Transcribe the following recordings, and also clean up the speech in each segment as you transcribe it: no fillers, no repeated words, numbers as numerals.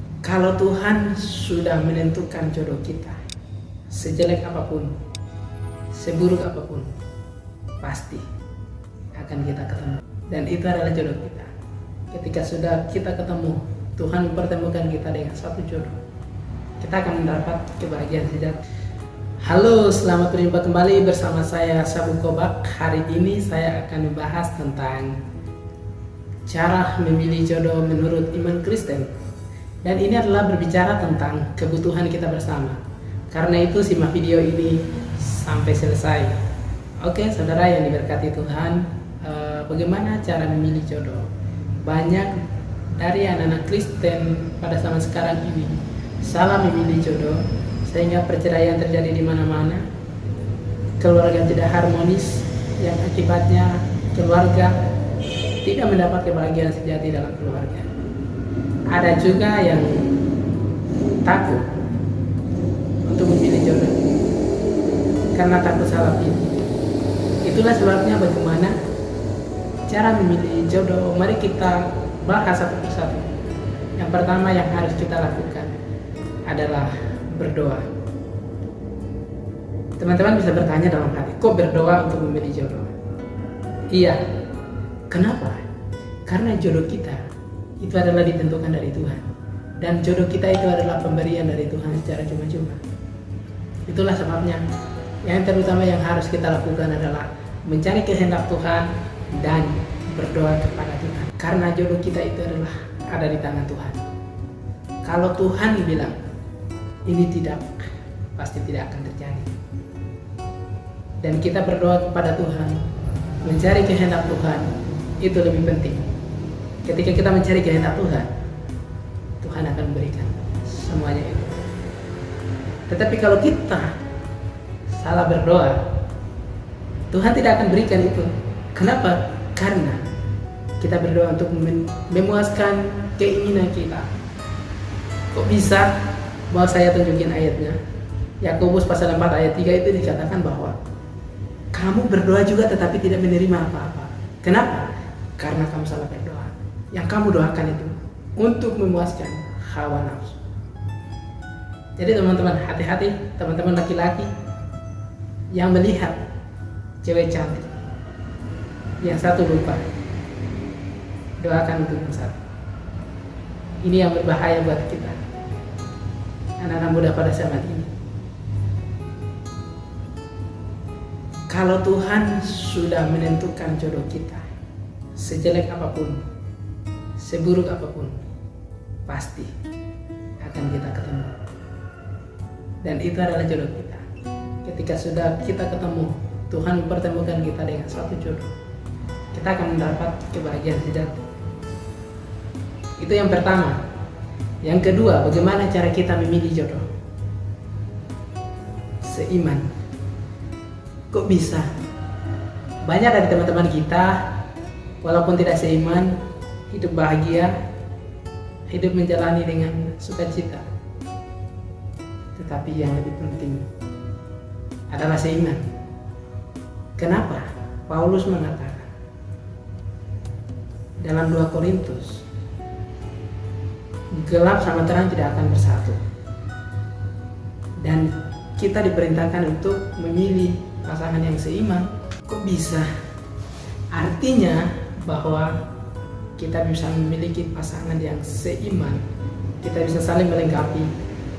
Kalau Tuhan sudah menentukan jodoh kita, sejelek apapun, seburuk apapun, pasti akan kita ketemu. Dan itu adalah jodoh kita. Ketika sudah kita ketemu, Tuhan mempertemukan kita dengan suatu jodoh, kita akan mendapat kebahagiaan sejati. Halo, selamat berjumpa kembali bersama saya Sabu Kobak. Hari ini saya akan membahas tentang cara memilih jodoh menurut iman Kristen. Dan ini adalah berbicara tentang kebutuhan kita bersama. Karena itu simak video ini sampai selesai. Oke, saudara yang diberkati Tuhan, bagaimana cara memilih jodoh? Banyak dari anak-anak Kristen pada zaman sekarang ini salah memilih jodoh, sehingga perceraian terjadi di mana-mana, keluarga tidak harmonis, yang akibatnya keluarga tidak mendapat kebahagiaan sejati dalam keluarga. Ada juga yang takut untuk memilih jodoh karena takut salah pilih. Itulah sebabnya bagaimana cara memilih jodoh. Mari kita bahas satu persatu. Yang pertama yang harus kita lakukan adalah berdoa. Teman-teman bisa bertanya dalam hati, kok berdoa untuk memilih jodoh? Iya. Kenapa? Karena jodoh kita itu adalah ditentukan dari Tuhan, dan jodoh kita itu adalah pemberian dari Tuhan secara cuma-cuma. Itulah sebabnya yang terutama yang harus kita lakukan adalah mencari kehendak Tuhan dan berdoa kepada Tuhan, karena jodoh kita itu adalah ada di tangan Tuhan. Kalau Tuhan bilang ini tidak, pasti tidak akan terjadi. Dan kita berdoa kepada Tuhan, mencari kehendak Tuhan, itu lebih penting. Ketika kita mencari kehendak Tuhan, Tuhan akan memberikan semuanya itu. Tetapi kalau kita salah berdoa, Tuhan tidak akan berikan itu. Kenapa? Karena kita berdoa untuk memuaskan keinginan kita. Kok bisa? Mau saya tunjukin ayatnya. Yakobus pasal 4 ayat 3 itu dikatakan bahwa kamu berdoa juga tetapi tidak menerima apa-apa. Kenapa? Karena kamu salah berdoa. Yang kamu doakan itu untuk memuaskan hawa nafsu. Jadi teman-teman, hati-hati teman-teman laki-laki yang melihat cewek cantik, yang satu lupa, doakan untuk yang satu. Ini yang berbahaya buat kita, anak-anak muda pada zaman ini. Kalau Tuhan sudah menentukan jodoh kita, sejelek apapun, seburuk apapun, pasti akan kita ketemu. Dan itu adalah jodoh kita. Ketika sudah kita ketemu, Tuhan mempertemukan kita dengan suatu jodoh, kita akan mendapat kebahagiaan sejati. Itu yang pertama. Yang kedua, bagaimana cara kita memilih jodoh? Seiman. Kok bisa? Banyak dari teman-teman kita, walaupun tidak seiman, hidup bahagia, hidup menjalani dengan sukacita. Tetapi yang lebih penting adalah seiman. Kenapa? Paulus mengatakan dalam 2 Korintus, gelap sama terang tidak akan bersatu. Dan kita diperintahkan untuk memilih pasangan yang seiman. Kok bisa? Artinya bahwa kita bisa memiliki pasangan yang seiman, kita bisa saling melengkapi,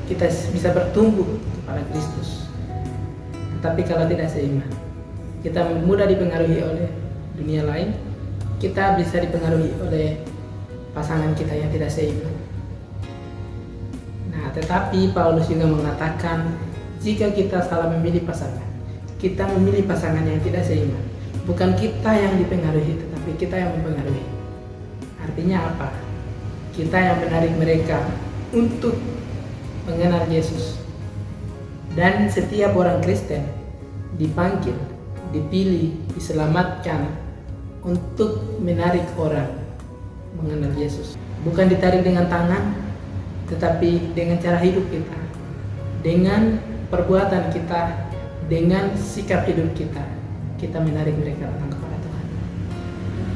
kita bisa bertumbuh kepada Kristus. Tetapi kalau tidak seiman, kita mudah dipengaruhi oleh dunia lain, kita bisa dipengaruhi oleh pasangan kita yang tidak seiman. Nah, tetapi Paulus juga mengatakan, jika kita salah memilih pasangan, kita memilih pasangan yang tidak seiman, bukan kita yang dipengaruhi, tetapi kita yang mempengaruhi. Artinya apa? Kita yang menarik mereka untuk mengenal Yesus. Dan setiap orang Kristen dipanggil, dipilih, diselamatkan untuk menarik orang mengenal Yesus. Bukan ditarik dengan tangan, tetapi dengan cara hidup kita, dengan perbuatan kita, dengan sikap hidup kita, kita menarik mereka datang kepada Tuhan.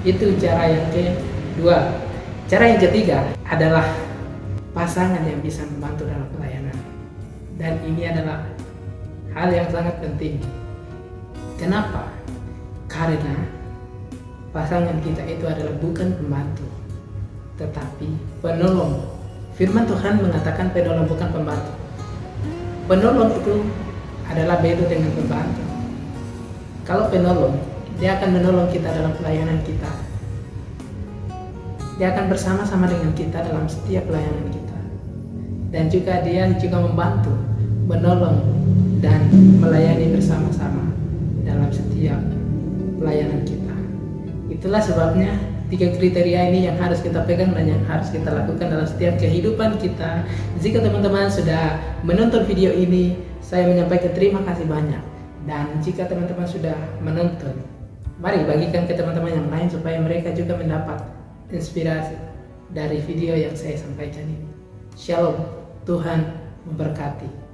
Itu cara yang kedua. Cara yang ketiga adalah pasangan yang bisa membantu dalam pelayanan. Dan ini adalah hal yang sangat penting. Kenapa? Karena pasangan kita itu adalah bukan pembantu, tetapi penolong. Firman Tuhan mengatakan penolong bukan pembantu. Penolong itu adalah beda dengan pembantu. Kalau penolong, dia akan menolong kita dalam pelayanan kita. Dia akan bersama-sama dengan kita dalam setiap pelayanan kita. Dan juga dia juga membantu, menolong, dan melayani bersama-sama dalam setiap pelayanan kita. Itulah sebabnya 3 kriteria ini yang harus kita pegang dan yang harus kita lakukan dalam setiap kehidupan kita. Jika teman-teman sudah menonton video ini, saya menyampaikan terima kasih banyak. Dan jika teman-teman sudah menonton, mari bagikan ke teman-teman yang lain supaya mereka juga mendapat inspirasi dari video yang saya sampaikan ini. Shalom, Tuhan memberkati.